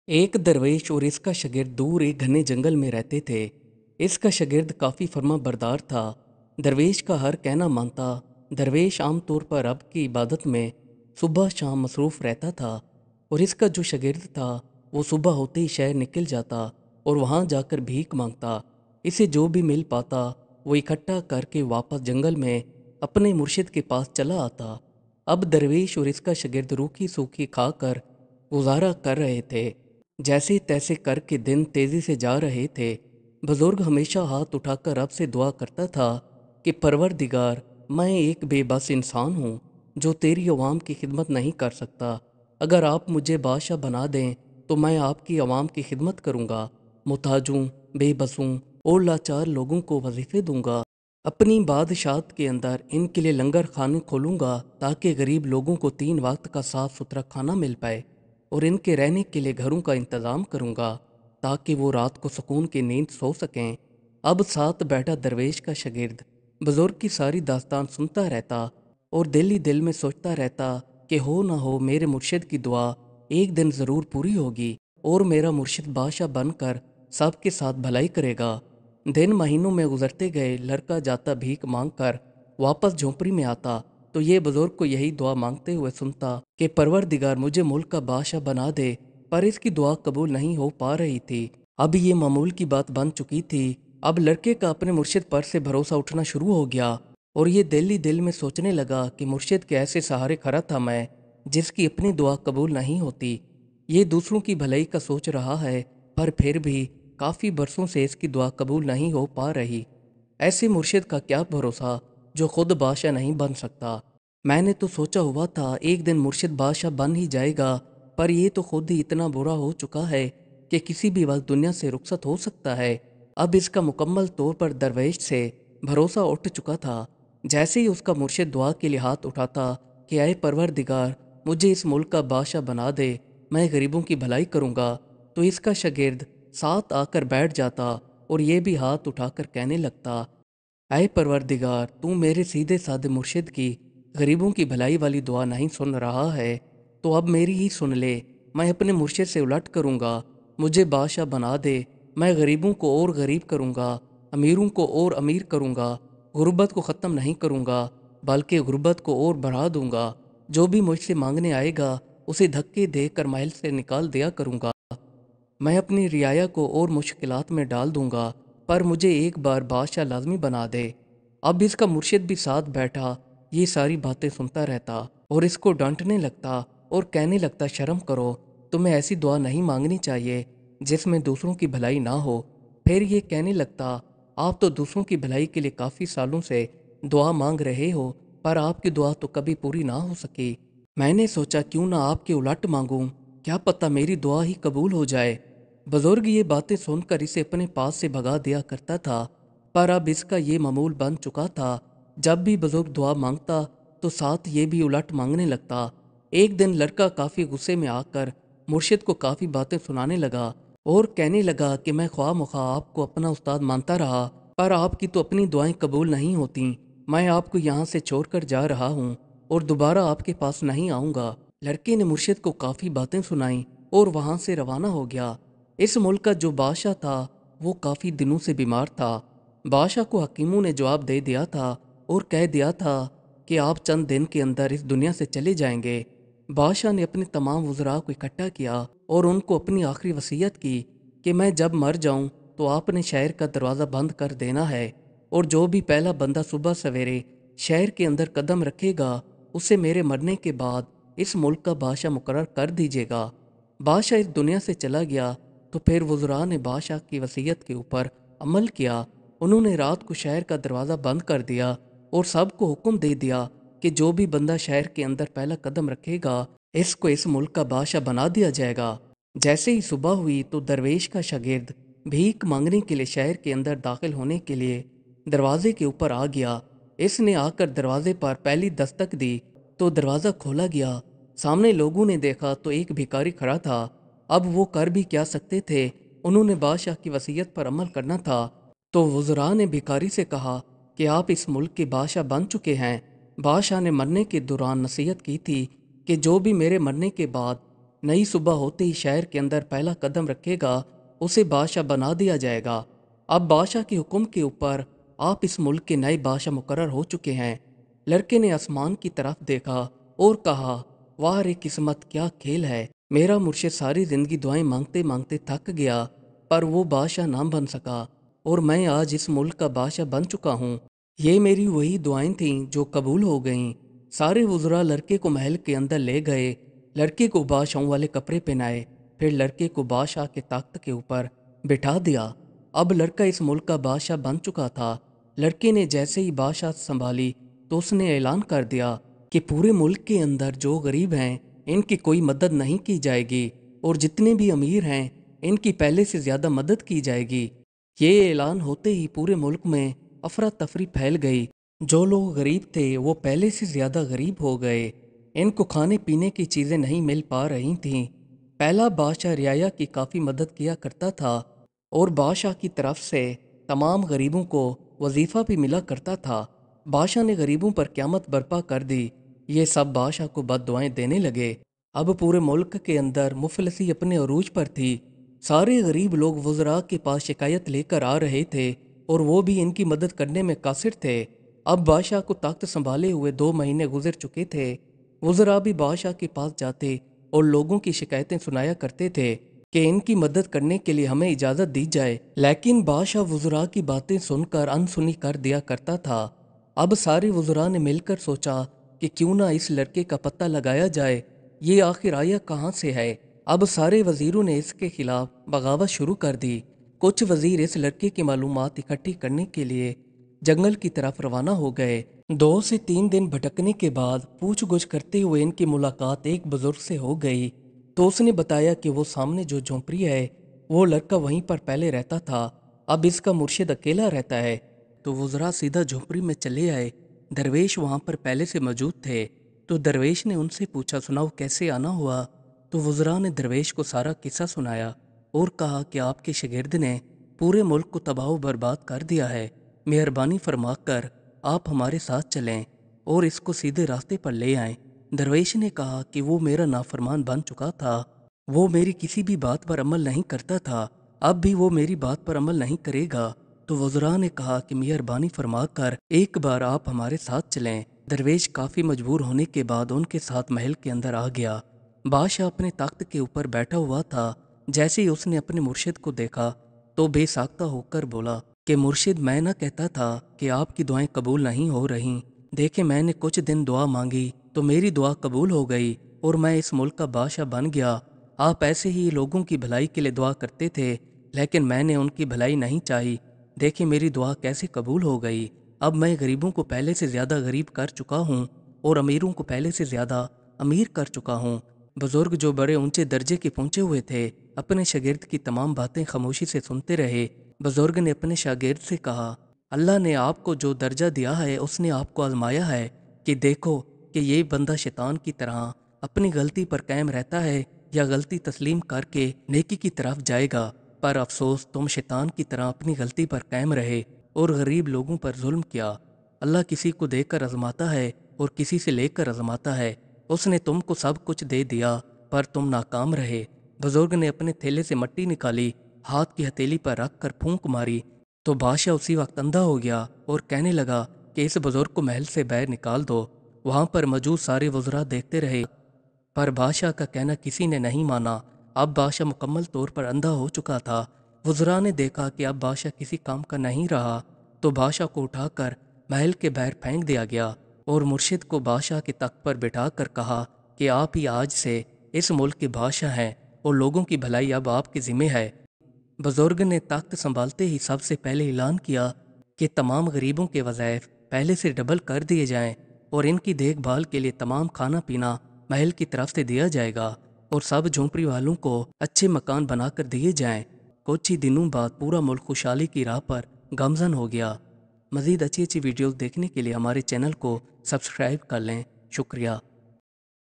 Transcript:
एक दरवेश और इसका शागिर्द दूर एक घने जंगल में रहते थे। इसका शागिर्द काफ़ी फर्मा बरदार था। दरवेश का हर कहना मानता। दरवेश आमतौर पर रब की इबादत में सुबह शाम मसरूफ़ रहता था और इसका जो शागिर्द था वो सुबह होते ही शहर निकल जाता और वहाँ जाकर भीख मांगता। इसे जो भी मिल पाता वो इकट्ठा करके वापस जंगल में अपने मुर्शिद के पास चला आता। अब दरवेश और इसका शागिर्द रूखी सूखी खाकर गुजारा कर रहे थे। जैसे तैसे करके दिन तेज़ी से जा रहे थे। बुजुर्ग हमेशा हाथ उठाकर रब से दुआ करता था कि परवरदिगार, मैं एक बेबस इंसान हूँ जो तेरी अवाम की खिदमत नहीं कर सकता। अगर आप मुझे बादशाह बना दें तो मैं आपकी अवाम की खिदमत करूँगा, मुताजों, बेबसों और लाचार लोगों को वजीफ़े दूंगा। अपनी बादशाहत के अंदर इनके लिए लंगर खाने खोलूँगा ताकि गरीब लोगों को 3 वक्त का साफ़ सुथरा खाना मिल पाए और इनके रहने के लिए घरों का इंतज़ाम करूँगा ताकि वो रात को सुकून की नींद सो सकें। अब साथ बैठा दरवेश का शागिर्द बुज़ुर्ग की सारी दास्तान सुनता रहता और दिल ही दिल में सोचता रहता कि हो ना हो मेरे मुर्शिद की दुआ एक दिन ज़रूर पूरी होगी और मेरा मुर्शिद बादशाह बनकर सबके साथ भलाई करेगा। दिन महीनों में गुजरते गए। लड़का जाता भीख मांग कर वापस झोंपड़ी में आता तो ये बुजुर्ग को यही दुआ मांगते हुए सुनता कि परवरदिगार मुझे मुल्क का बादशाह बना दे। पर इसकी दुआ कबूल नहीं हो पा रही थी। अब ये मामूल की बात बन चुकी थी। अब लड़के का अपने मुर्शिद पर से भरोसा उठना शुरू हो गया और ये दिल ही दिल में सोचने लगा कि मुर्शिद के ऐसे सहारे खड़ा था मैं जिसकी अपनी दुआ कबूल नहीं होती। ये दूसरों की भलाई का सोच रहा है पर फिर भी काफ़ी बरसों से इसकी दुआ कबूल नहीं हो पा रही। ऐसे मुर्शिद का क्या भरोसा जो खुद बादशाह नहीं बन सकता। मैंने तो सोचा हुआ था एक दिन मुर्शिद बादशाह बन ही जाएगा, पर ये तो खुद ही इतना बुरा हो चुका है कि किसी भी वक्त दुनिया से रुखसत हो सकता है। अब इसका मुकम्मल तौर पर दरवेश से भरोसा उठ चुका था। जैसे ही उसका मुर्शिद दुआ के लिए हाथ उठाता कि आए परवरदिगार, मुझे इस मुल्क का बादशाह बना दे, मैं गरीबों की भलाई करूँगा, तो इसका शागिर्द साथ आकर बैठ जाता और ये भी हाथ उठाकर कहने लगता, ऐ परवरदिगार, तू मेरे सीधे साधे मुर्शिद की गरीबों की भलाई वाली दुआ नहीं सुन रहा है तो अब मेरी ही सुन ले। मैं अपने मुर्शिद से उलट करूँगा, मुझे बादशाह बना दे। मैं गरीबों को और गरीब करूँगा, अमीरों को और अमीर करूँगा। गुर्बत को ख़त्म नहीं करूँगा बल्कि गुर्बत को और बढ़ा दूँगा। जो भी मुझसे मांगने आएगा उसे धक्के देकर महल से निकाल दिया करूँगा। मैं अपनी रियाया को और मुश्किलात में डाल दूंगा, पर मुझे एक बार बादशाह लाजमी बना दे। अब इसका मुर्शिद भी साथ बैठा ये सारी बातें सुनता रहता और इसको डांटने लगता और कहने लगता, शर्म करो, तुम्हें ऐसी दुआ नहीं मांगनी चाहिए जिसमें दूसरों की भलाई ना हो। फिर ये कहने लगता, आप तो दूसरों की भलाई के लिए काफ़ी सालों से दुआ मांग रहे हो पर आपकी दुआ तो कभी पूरी ना हो सकी। मैंने सोचा क्यों ना आपके उलट मांगूं, क्या पता मेरी दुआ ही कबूल हो जाए। बुजुर्ग ये बातें सुनकर इसे अपने पास से भगा दिया करता था, पर अब इसका ये मामूल बन चुका था। जब भी बुजुर्ग दुआ मांगता तो साथ ये भी उलट मांगने लगता। एक दिन लड़का काफ़ी गुस्से में आकर मुर्शिद को काफ़ी बातें सुनाने लगा और कहने लगा कि मैं ख्वाह मख्वाह आपको अपना उस्ताद मानता रहा, पर आपकी तो अपनी दुआएं कबूल नहीं होती। मैं आपको यहाँ से छोड़कर जा रहा हूँ और दोबारा आपके पास नहीं आऊँगा। लड़के ने मुर्शिद को काफ़ी बातें सुनाई और वहाँ से रवाना हो गया। इस मुल्क का जो बादशाह था वो काफ़ी दिनों से बीमार था। बादशाह को हकीमों ने जवाब दे दिया था और कह दिया था कि आप चंद दिन के अंदर इस दुनिया से चले जाएंगे। बादशाह ने अपने तमाम वज़रा को इकट्ठा किया और उनको अपनी आखिरी वसीयत की कि मैं जब मर जाऊं तो आपने शहर का दरवाज़ा बंद कर देना है और जो भी पहला बंदा सुबह सवेरे शहर के अंदर कदम रखेगा उसे मेरे मरने के बाद इस मुल्क का बादशाह मुकर्रर कर दीजिएगा। बादशाह इस दुनिया से चला गया तो फिर वज़रा ने बादशाह की वसीयत के ऊपर अमल किया। उन्होंने रात को शहर का दरवाज़ा बंद कर दिया और सबको हुक्म दे दिया कि जो भी बंदा शहर के अंदर पहला कदम रखेगा इसको इस मुल्क का बादशाह बना दिया जाएगा। जैसे ही सुबह हुई तो दरवेश का शागिर्द भीख मांगने के लिए शहर के अंदर दाखिल होने के लिए दरवाजे के ऊपर आ गया। इसने आकर दरवाजे पर पहली दस्तक दी तो दरवाज़ा खोला गया। सामने लोगों ने देखा तो एक भिखारी खड़ा था। अब वो कर भी क्या सकते थे, उन्होंने बादशाह की वसीयत पर अमल करना था। तो वज़रा ने भिखारी से कहा कि आप इस मुल्क के बादशाह बन चुके हैं। बादशाह ने मरने के दौरान नसीहत की थी कि जो भी मेरे मरने के बाद नई सुबह होते ही शहर के अंदर पहला कदम रखेगा उसे बादशाह बना दिया जाएगा। अब बादशाह के हुक्म के ऊपर आप इस मुल्क के नए बादशाह मुकर्रर हो चुके हैं। लड़के ने आसमान की तरफ देखा और कहा, वाह रे किस्मत, क्या खेल है। मेरा मुर्शिद सारी जिंदगी दुआएं मांगते मांगते थक गया, पर वो बादशाह ना बन सका और मैं आज इस मुल्क का बादशाह बन चुका हूँ। ये मेरी वही दुआएं थीं जो कबूल हो गईं। सारे वज़रा लड़के को महल के अंदर ले गए, लड़के को बादशाहों वाले कपड़े पहनाए, फिर लड़के को बादशाह के तख्त के ऊपर बिठा दिया। अब लड़का इस मुल्क का बादशाह बन चुका था। लड़के ने जैसे ही बादशाह संभाली तो उसने ऐलान कर दिया कि पूरे मुल्क के अंदर जो गरीब हैं इनकी कोई मदद नहीं की जाएगी और जितने भी अमीर हैं इनकी पहले से ज़्यादा मदद की जाएगी। ये ऐलान होते ही पूरे मुल्क में अफरा तफरी फैल गई। जो लोग गरीब थे वो पहले से ज़्यादा गरीब हो गए। इनको खाने पीने की चीज़ें नहीं मिल पा रही थीं। पहला बादशाह रियाया की काफ़ी मदद किया करता था और बादशाह की तरफ से तमाम गरीबों को वजीफ़ा भी मिला करता था। बादशाह ने गरीबों पर क़यामत बर्पा कर दी। ये सब बादशाह को बद्दुआएं देने लगे। अब पूरे मुल्क के अंदर मुफलसी अपने अरूज पर थी। सारे गरीब लोग वज़रा के पास शिकायत लेकर आ रहे थे और वो भी इनकी मदद करने में कासिर थे। अब बादशाह को तख्त संभाले हुए 2 महीने गुजर चुके थे। वज़रा भी बादशाह के पास जाते और लोगों की शिकायतें सुनाया करते थे कि इनकी मदद करने के लिए हमें इजाज़त दी जाए, लेकिन बादशाह वज़रा की बातें सुनकर अनसुनी कर दिया करता था। अब सारे वज़रा ने मिलकर सोचा कि क्यों ना इस लड़के का पता लगाया जाए, ये आखिर आया कहाँ से है। अब सारे वज़ीरों ने इसके खिलाफ बगावत शुरू कर दी। कुछ वज़ीर इस लड़के की मालूमात इकट्ठी करने के लिए जंगल की तरफ रवाना हो गए। 2 से 3 दिन भटकने के बाद पूछ गुछ करते हुए इनकी मुलाकात एक बुजुर्ग से हो गई। तो उसने बताया कि वो सामने जो झोंपड़ी है वो लड़का वहीं पर पहले रहता था, अब इसका मुर्शिद अकेला रहता है। तो वज़रा सीधा झोंपड़ी में चले आए। दरवेश वहाँ पर पहले से मौजूद थे। तो दरवेश ने उनसे पूछा, सुनाओ कैसे आना हुआ। तो वज़रा ने दरवेश को सारा किस्सा सुनाया और कहा कि आपके शागिर्द ने पूरे मुल्क को तबाह बर्बाद कर दिया है। मेहरबानी फरमाकर आप हमारे साथ चलें और इसको सीधे रास्ते पर ले आएं। दरवेश ने कहा कि वो मेरा नाफरमान बन चुका था, वो मेरी किसी भी बात पर अमल नहीं करता था, अब भी वो मेरी बात पर अमल नहीं करेगा। तो वज़रा ने कहा कि मेहरबानी फरमाकर एक बार आप हमारे साथ चलें। दरवेश काफ़ी मजबूर होने के बाद उनके साथ महल के अंदर आ गया। बादशाह अपने तख्त के ऊपर बैठा हुआ था। जैसे ही उसने अपने मुर्शिद को देखा तो बेसाख्ता होकर बोला कि मुर्शिद, मैं ना कहता था कि आपकी दुआएं कबूल नहीं हो रही। देखे, मैंने कुछ दिन दुआ मांगी तो मेरी दुआ कबूल हो गई और मैं इस मुल्क का बादशाह बन गया। आप ऐसे ही लोगों की भलाई के लिए दुआ करते थे, लेकिन मैंने उनकी भलाई नहीं चाही। देखे, मेरी दुआ कैसे कबूल हो गई। अब मैं गरीबों को पहले से ज़्यादा गरीब कर चुका हूँ और अमीरों को पहले से ज़्यादा अमीर कर चुका हूँ। बुजुर्ग जो बड़े ऊंचे दर्जे के पहुंचे हुए थे अपने शागिर्द की तमाम बातें खामोशी से सुनते रहे। बुजुर्ग ने अपने शागिर्द से कहा, अल्लाह ने आपको जो दर्जा दिया है उसने आपको आजमाया है कि देखो कि ये बंदा शैतान की तरह अपनी गलती पर कायम रहता है या गलती तस्लीम करके नेकी की तरफ जाएगा। पर अफसोस, तुम शैतान की तरह अपनी गलती पर कायम रहे और गरीब लोगों पर जुल्म किया। अल्लाह किसी को देकर आजमाता है और किसी से लेकर आजमाता है। उसने तुमको सब कुछ दे दिया पर तुम नाकाम रहे। बुजुर्ग ने अपने थैले से मट्टी निकाली, हाथ की हथेली पर रख कर फूंक मारी तो बादशाह उसी वक्त अंधा हो गया और कहने लगा कि इस बुजुर्ग को महल से बाहर निकाल दो। वहाँ पर मौजूद सारे वज़रा देखते रहे पर बादशाह का कहना किसी ने नहीं माना। अब बादशाह मुकम्मल तौर पर अंधा हो चुका था। वज़रा ने देखा कि अब बादशाह किसी काम का नहीं रहा तो बादशाह को उठाकर महल के बाहर फेंक दिया गया और मुर्शिद को बादशाह के तख्त पर बिठा कर कहा कि आप ही आज से इस मुल्क के बादशाह हैं और लोगों की भलाई अब आपके ज़िम्मे है। बुजुर्ग ने तख्त संभालते ही सबसे पहले ऐलान किया कि तमाम गरीबों के वज़ाइफ पहले से डबल कर दिए जाएं और इनकी देखभाल के लिए तमाम खाना पीना महल की तरफ से दिया जाएगा और सब झोंपड़ी वालों को अच्छे मकान बनाकर दिए जाएं। कुछ ही दिनों बाद पूरा मुल्क खुशहाली की राह पर गामज़न हो गया। मज़ीद अच्छी अच्छी वीडियोज़ देखने के लिए हमारे चैनल को सब्सक्राइब कर लें। शुक्रिया।